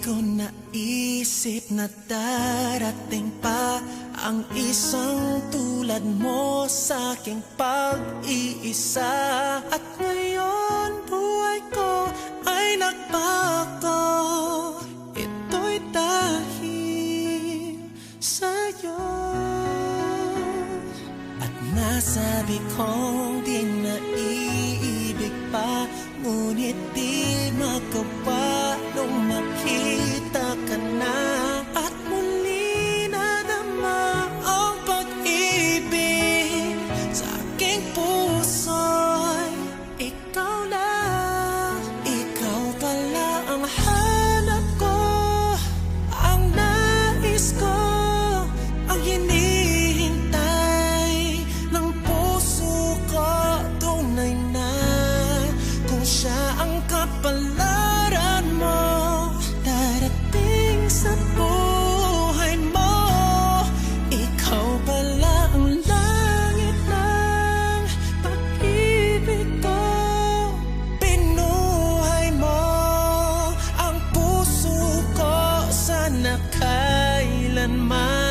ko naisip na darating pa ang isang tulad mo sa aking pag-iisa. At ngayon buhay ko ay nagbago, ito'y dahil sa'yo. At nasabi kong di na iibig pa, ngunit di magawa nung makita ka na. At muli nadama ang pag-ibig sa aking puso'y ikaw lang. Ikaw pala ang hanap ko, ang nais ko, ang hinihintay ng puso ko. Tunay na kung siya ang kapalaran mo, darating sa buhay mo. Ikaw pala ang langit ng pag-ibig ko. Pinuhay mo ang puso ko, sana kailanman